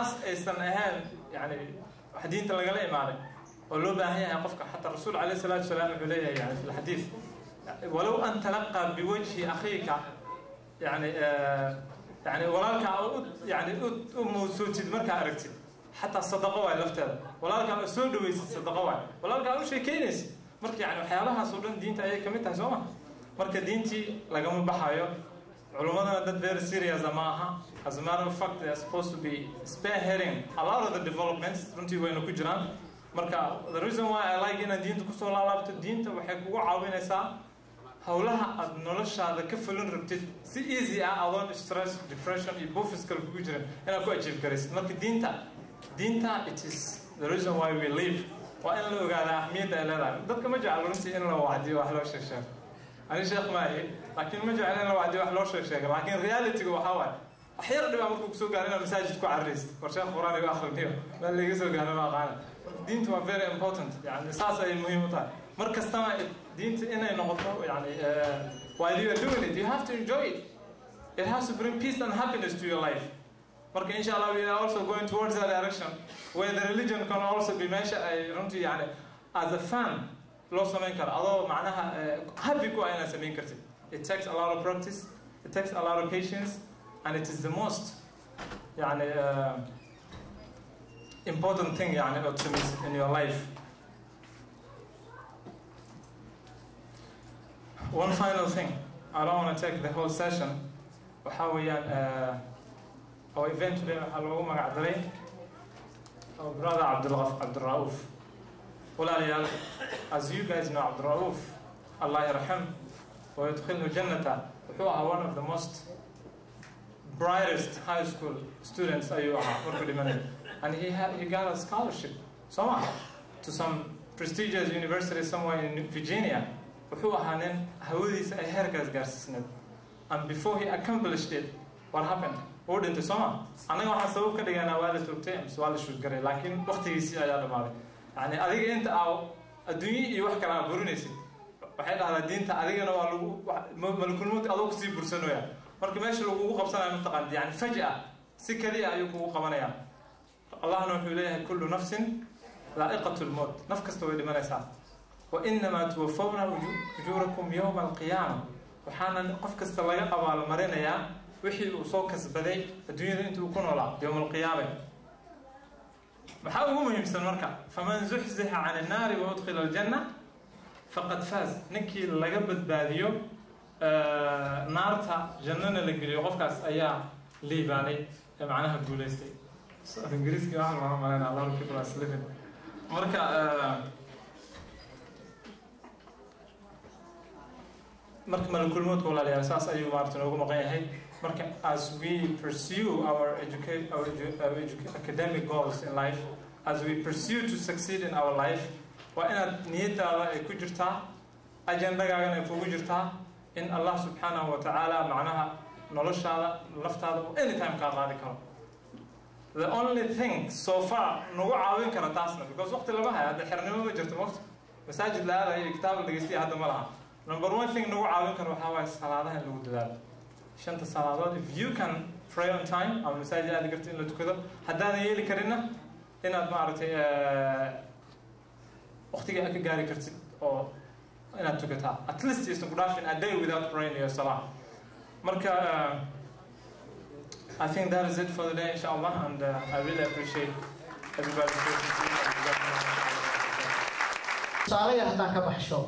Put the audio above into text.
taas aysan ahayn yani wax diinta laga leeyahay oo loo baahan yahay qofka xataa rasuul alayhi salaatu wasalaam wuxuu leeyahay yani fi hadith walaw an talaqa biwajhi akhika يعني ولالك يعني موسوتيد مركا أركتي حتى الصدقة واي لفتها ولالك سود ويس الصدقة واي ولالك أول شيء كينس مركا يعني حيالها صورن دين تأيي كميتها سوما مركا دينتي لقام بحايو علومنا that very serious معها as a matter of fact they are supposed to be spearheading a lot of the developments runtii wayna ku jiraan marka the reason why I like in diinta kusoo laabto diinta waxay kugu caawinaysaa hawlaha aad noloshaada ka fulin rabtid si easy ah adoon stress depression iyo physical ku jirin inaad ku achieve garaysid marka diinta it is the reason why we live waa in la ogaado ahmiyadda ay leedahay dadka ma jecel runtii in la wacdiyo wax loo sheego ani sheekh maahi laakiin ma jecel in la wacdiyo wax loo sheego laakiin reality waxa waay axyar dhiba markuu ku soo gaarina masaajid ku carreyst war sheekh quraan iyo akhriyo ma laga soo gaaro ma aqaan diintu waa very important yani saas ay muhiim u tahay markastana diinta inay noqoto yani while you are doing it you have to enjoy it. It has to bring peace and happiness to your life. Marka inshallah we are also going towards that direction where the religion can also be mentioned يعني as a fan loo samayn karo adoo macnaha happy ku ayna samayn kartid. It takes a lot of practice, it takes a lot of patience, and it is the most يعني important thing يعني in your life. One final thing, I don't want to take the whole session. وحاويان our event today حلوه مقعدرين our brother عبد الرؤوف ولا ريال as you guys know عبد الرؤوف الله يرحمه ويدخله جنته وهو one of the most brightest high school students and he got a scholarship somehow to some prestigious university somewhere in Virginia وهو هانين هوديس أي هركز جالسين and before he accomplished it what happened ود أنت سما أنا واحد سووا كده أنا والد توقتين سؤال شو قري لكن وقت يصير أجاد مالي يعني أديك أنت أو الدنيا يوحك على برونيسي وحيد على الدين تأديك أنا والو ملك الموت أدوك سي برسنويا مركب ماشي لو قبصنا منطقة يعني فجأة سكري أيوكو قمنايا الله نوح إليه كل نفس ذائقة الموت نفكس توي لمن يسعى وإنما توفون أجوركم يوم القيامة وحنا قف كستلاقي قبل مرينا يا وحي وصوكس بدي الدنيا أنتوا يكونوا لا يوم القيامة محاول مهم سنركع فمن زحزح عن النار وأدخل الجنة فقد فاز نكي لقبت باديو نارتا جنن اللي قريو قفكاس أيا ليباني معناها بوليستي الإنجليزي كمان ما أنا الله كيف أسلفه مركا marka malakul mood wala leeyahay saas ayuu maartan ugu maqan yahay marka as we pursue our academic goals in life as we pursue to succeed in our life wa inaad niyadaada ay ku jirtaa ajandagaaga ay kugu jirtaa in Allah subhanahu wa ta'ala macnaha noloshaada laftaada anytime ka qaadi karo the only thing so far nagu caawin kara taasna because waqti lama hayo hada xirnimo ma jirto waqti masaajid la aadayo kitaab la dhageystiyo hadda ma laha number one thing nagu caawin karo waxa waay salaadaha lagu dadaalo shanta salaadood if you can pray on time ama masaajid aad gartay in la tukado haddaan yeeli karina inaad maaragtay waqtiga aad ka gaari kartid oo inaad tukataa at least isku dhaafin a day without praying your salah marka I think that is it for the day inshallah and I really appreciate everybody's patience. Saalaha hadan ka baxsho